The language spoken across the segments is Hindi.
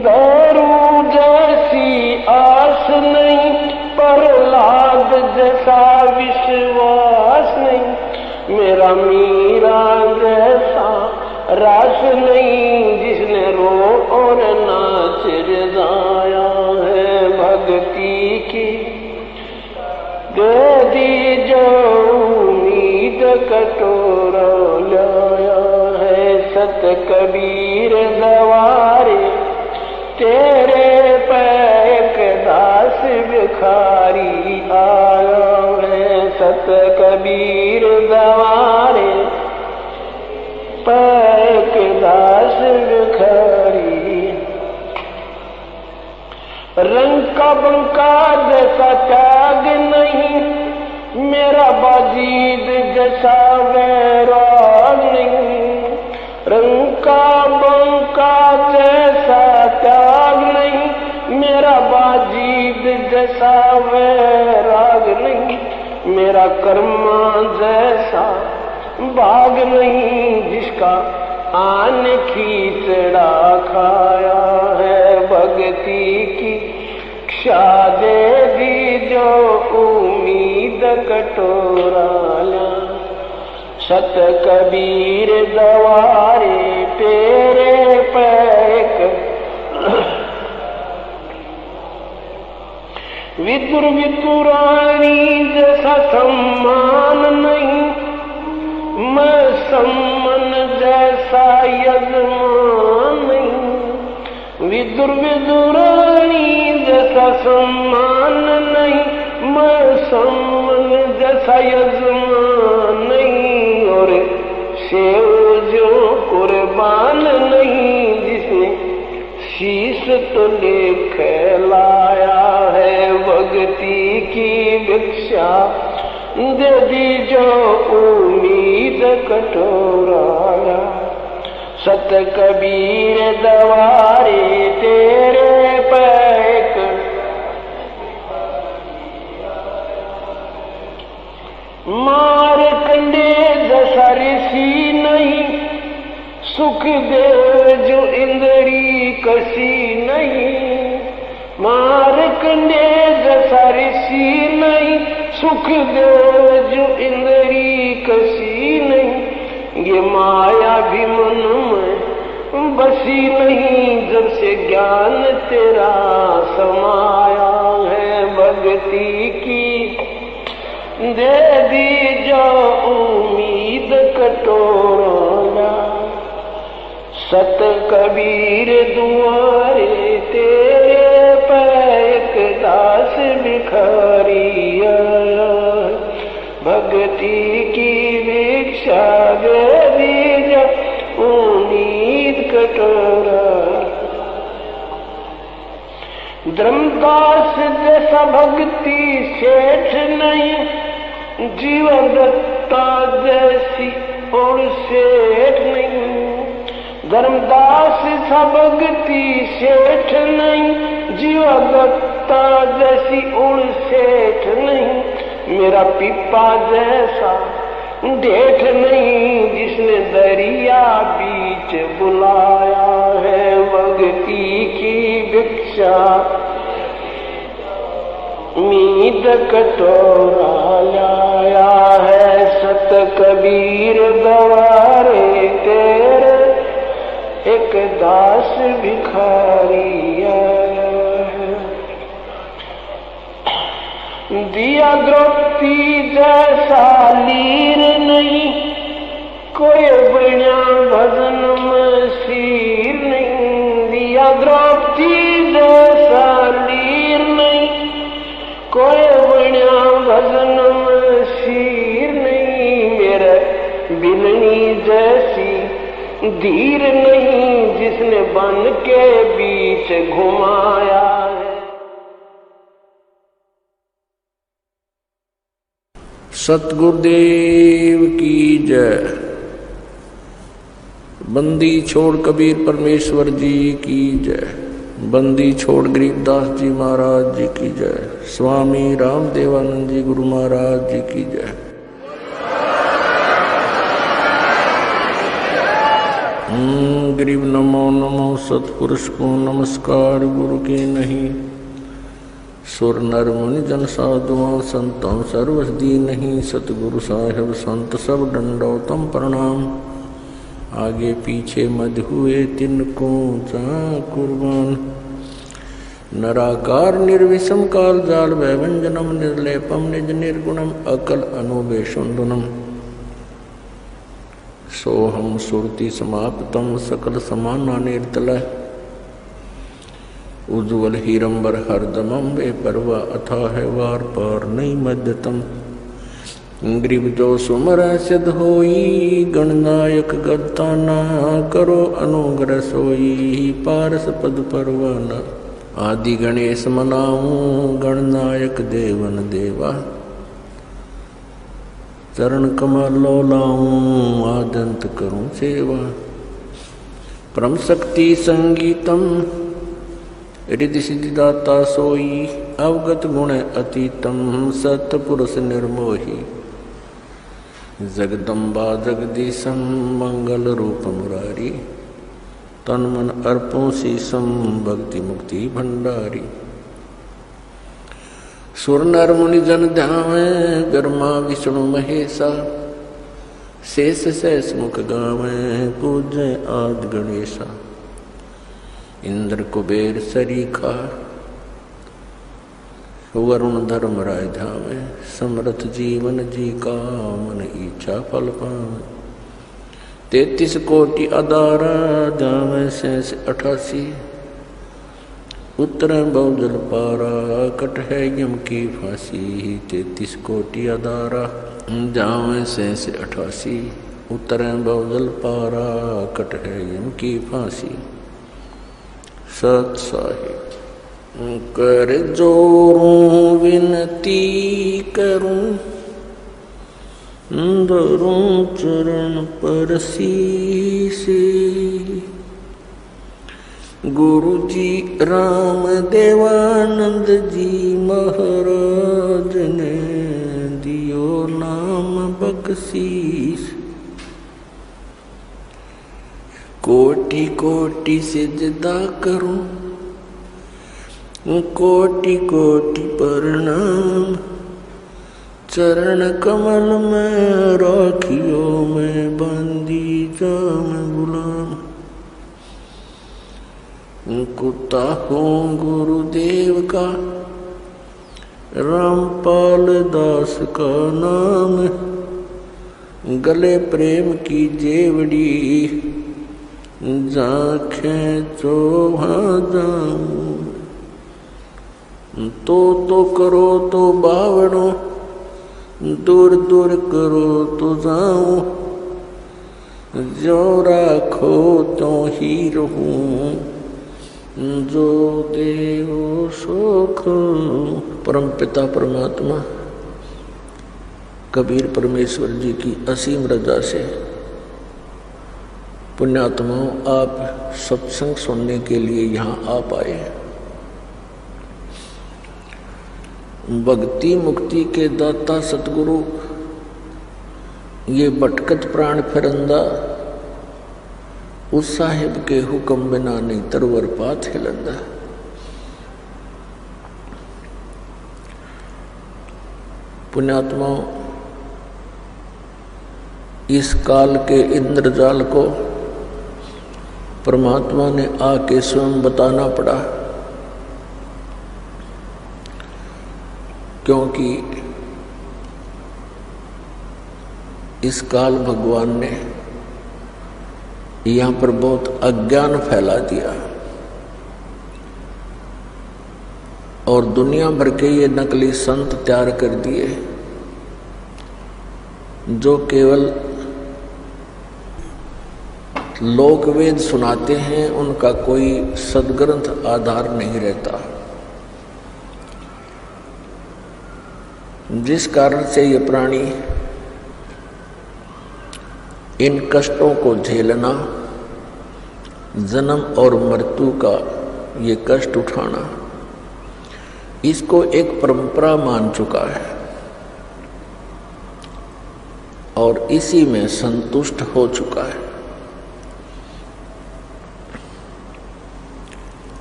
गौरू जैसी आस नहीं, प्रहलाद जैसा विश्वास नहीं, मेरा मीरा जैसा रास नहीं, जिसने रो और नाच रजाया है भक्ति की। दे दी जो उम्मीद कटोरा लाया है सत कबीर दवारे, तेरे पैक दास भिखारी आया है सत कबीर दवारे, पैक दास भिखारी। रंग का बंका जैसा त्याग नहीं, मेरा बाजीद जैसा वैराग नहीं, रंग का बंका जैसा त्याग नहीं, मेरा बाजीद जैसा वैराग नहीं, मेरा कर्मा जैसा भाग नहीं, जिसका आन खींचड़ा खाया है भक्ति की। क्षा दे दी जो उम्मीद कटोरा ला, सत कबीर दवारे तेरे पैक। विदुर विदुरानी जैसा सम्मान नहीं, मैं सम्मन जैसा यजमान नहीं, विदुर विदुरानी जैसा सम्मान नहीं, मैं सम्मन जैसा यजमान नहीं, और सेव जो कुर्बान नहीं, जिसने शीश तो खिलाया है भक्ति की भिक्षा। दे दी जो उम्मीद कटोरा, सत कबीर दवारे तेरे पैक। मार कंडे जैसा ऋषि नहीं, सुख देव जो इंद्री कसी नहीं, मार कंडे जैसा ऋषि नहीं, सुख देव जो इंद्री कसी नहीं, ये माया भी मन में बसी नहीं, जब से ज्ञान तेरा समाया है भक्ति की। दे दी जो उम्मीद कटोरा, सत कबीर दुआरे तेरे पैक दास भिखारी आया, भक्ति की भिक्षा दे दी जो उम्मीद कटोरा। धर्मदास जैसा भक्ति सेठ नहीं, जीवन दत्ता जैसी और सेठ नहीं, धर्मदास सा भक्ति सेठ नहीं, जीवन दत्ता जैसी और सेठ नहीं, मेरा पिपा जैसा डेठ नहीं, जिसने दरिया बीच बुलाया है भक्ति की भिक्षा। मीद कटोरा लाया है सत कबीर दवारे तेरे, एक दास भिखारी आया है। दिया द्रौपदी जैसा लीर नहीं, कोई बना भजन में सिर नहीं, दिया द्रौपदी जैसा लीर नहीं, कोई बना भजन में सिर नहीं, मेरे बिलनी जैसी धीर नहीं, जिसने बन के बीच घुमाया है। सतगुरुदेव की जय। बंदी छोड़ कबीर परमेश्वर जी की जय। बंदी छोड़ गरीबदास जी महाराज जी की जय। स्वामी रामदेवानंद जी गुरु महाराज जी की जय। ग्रीव नमो नमो सतपुरुष को नमस्कार गुरु के नहीं। सुर नर मुनि जन साधुओं संतों सर्वसदी नहीं। सतगुरु साहेब संत सब दंडोतम प्रणाम। आगे पीछे मध हुए तिनको जा कुर्बान। नराकार निर्विषम काल जाल वैवंजनम निर्लेपम निज निर्गुणम अकल अनुवेशुंदनम। सोहम सुरति समाप्तम सकल समाना निर्तलय। उज्ज्वल हीरंबर हरदमम वे परवा अथाह वार पार नहीं मध्यतम। ग्रीव जो सुमर सिद्ध होई गणनायक गताना। करो अनुग्रह सोई पारस पद परवाना। आदि गणेश मनाऊं गणनायक देवन देवा। चरण कमलो लाऊं आदंत करूं सेवा। परम शक्ति संगीतम रिद्धि सिद्धिदाता सोई। अवगत गुण अतीतम सतपुरुष निर्मोही। जगदम्बा जगदीशम मंगल रूप मुरारी। तन मन अर्पों शीसम भक्ति मुक्ति भंडारी। सुर नर मुनि जन ध्यावे ब्रह्मा विष्णु महेशा। शेष शेष मुख गावे पूजय आदि गणेशा। इंद्र कुबेर सरीखा वरुण धर्म राय धावे। समर्थ जीवन जी का मन इच्छा फल पावे। 33 कोटि अदारा जावे शेष 88। उत्तर बहुजल पारा कट है यम की फांसी। 33 कोटि अदारा जावे शेष 88। उत्तर बहुजल पारा कट है यम की फांसी। सत साहिब कर जोरूं विनती करूं। धरूं चरण पर शीसे। गुरु जी राम देवानंद जी महाराज ने दियो नाम बख्शीश। कोटि कोटि सिजदा करूं कोटि कोटि प्रणाम। चरण कमल में राखियो मैं बंदी जाम गुलाम। कुत्ता हूँ गुरुदेव का रामपाल दास का नाम। गले प्रेम की जेवड़ी जाखें जो वहाँ जाऊं। तो करो तो बावड़ो दूर दूर करो तो जाऊं। जो राखो तो ही रहूं जो देव सुख। परम पिता परमात्मा कबीर परमेश्वर जी की असीम रजा से पुण्यात्माओं आप सत्संग सुनने के लिए यहाँ आ पाए। भक्ति मुक्ति के दाता सतगुरु ये भटकत प्राण फिरंदा। उस साहिब के हुक्म बिना नहीं तरवर पात हिलंदा। पुण्यात्माओं इस काल के इंद्रजाल को परमात्मा ने आके स्वयं बताना पड़ा। क्योंकि इस काल भगवान ने यहाँ पर बहुत अज्ञान फैला दिया और दुनिया भर के ये नकली संत तैयार कर दिए जो केवल लोक वेद सुनाते हैं। उनका कोई सदग्रंथ आधार नहीं रहता, जिस कारण से ये प्राणी इन कष्टों को झेलना, जन्म और मृत्यु का ये कष्ट उठाना, इसको एक परंपरा मान चुका है और इसी में संतुष्ट हो चुका है।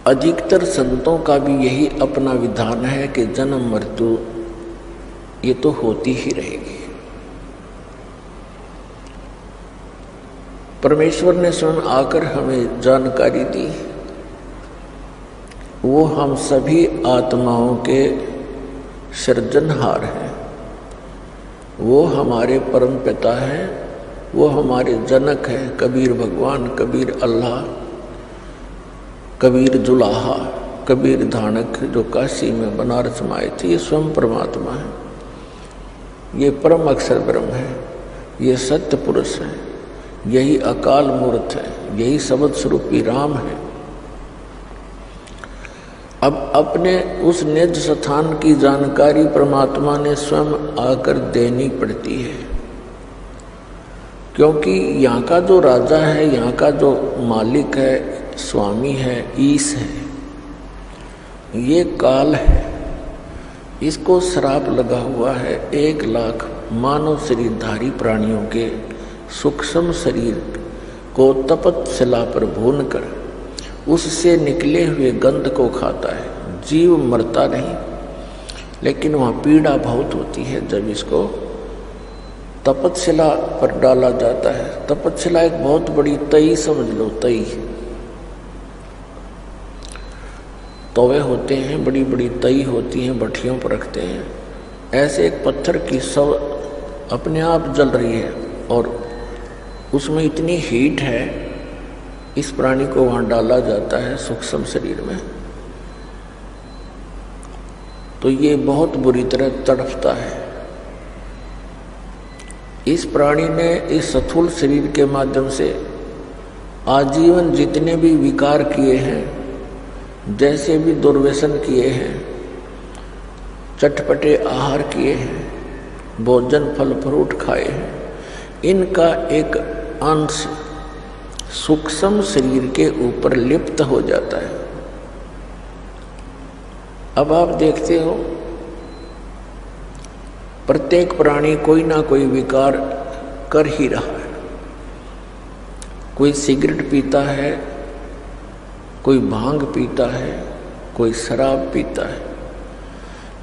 अधिकतर संतों का भी यही अपना विधान है कि जन्म मृत्यु ये तो होती ही रहेगी। परमेश्वर ने स्वयं आकर हमें जानकारी दी, वो हम सभी आत्माओं के सृजनहार हैं, वो हमारे परम पिता हैं, वो हमारे जनक हैं। कबीर भगवान, कबीर अल्लाह, कबीर जुलाहा, कबीर धानक जो काशी में बनारस में आए थे, ये स्वयं परमात्मा है, ये परम अक्षर ब्रह्म है, ये सत्य पुरुष है, यही अकाल मूर्त है, यही शब्द स्वरूपी राम है। अब अपने उस निज स्थान की जानकारी परमात्मा ने स्वयं आकर देनी पड़ती है, क्योंकि यहाँ का जो राजा है, यहाँ का जो मालिक है, स्वामी है, ईश है, ये काल है। इसको श्राप लगा हुआ है 1 लाख मानव शरीरधारी प्राणियों के सूक्ष्म शरीर को तपत शिला पर भून कर उससे निकले हुए गंध को खाता है। जीव मरता नहीं, लेकिन वहाँ पीड़ा बहुत होती है जब इसको तपतशिला पर डाला जाता है। तपतशिला एक बहुत बड़ी तई समझ लो, तई तवे होते हैं, बड़ी बड़ी तई होती हैं, भट्टियों पर रखते हैं। ऐसे एक पत्थर की सब अपने आप जल रही है और उसमें इतनी हीट है, इस प्राणी को वहाँ डाला जाता है सूक्ष्म शरीर में, तो ये बहुत बुरी तरह तड़पता है। इस प्राणी ने इस स्थूल शरीर के माध्यम से आजीवन जितने भी विकार किए हैं, जैसे भी दुर्व्यसन किए हैं, चटपटे आहार किए हैं, भोजन फल फ्रूट खाए हैं, इनका एक अंश सूक्ष्म शरीर के ऊपर लिप्त हो जाता है। अब आप देखते हो प्रत्येक प्राणी कोई ना कोई विकार कर ही रहा है। कोई सिगरेट पीता है, कोई भांग पीता है, कोई शराब पीता है।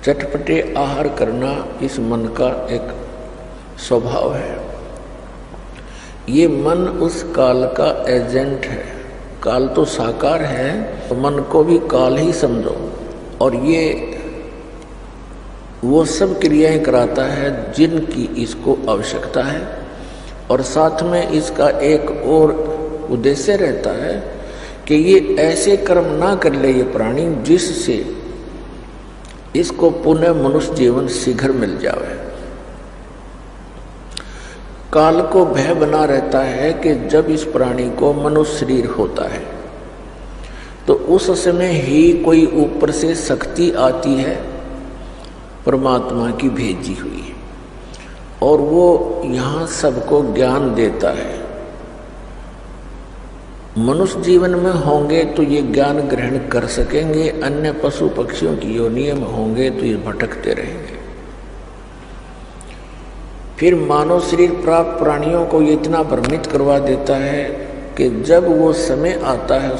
चटपटे आहार करना इस मन का एक स्वभाव है। ये मन उस काल का एजेंट है। काल तो साकार है, तो मन को भी काल ही समझो। और ये वो सब क्रियाएं कराता है जिनकी इसको आवश्यकता है, और साथ में इसका एक और उद्देश्य रहता है कि ये ऐसे कर्म ना कर ले ये प्राणी जिससे इसको पुनः मनुष्य जीवन शीघ्र मिल जावे। काल को भय बना रहता है कि जब इस प्राणी को मनुष्य शरीर होता है तो उस समय ही कोई ऊपर से शक्ति आती है परमात्मा की भेजी हुई, और वो यहाँ सबको ज्ञान देता है। मनुष्य जीवन में होंगे तो ये ज्ञान ग्रहण कर सकेंगे, अन्य पशु पक्षियों की योनियों में होंगे तो ये भटकते रहेंगे। फिर मानव शरीर प्राप्त प्राणियों को ये इतना भ्रमित करवा देता है कि जब वो समय आता है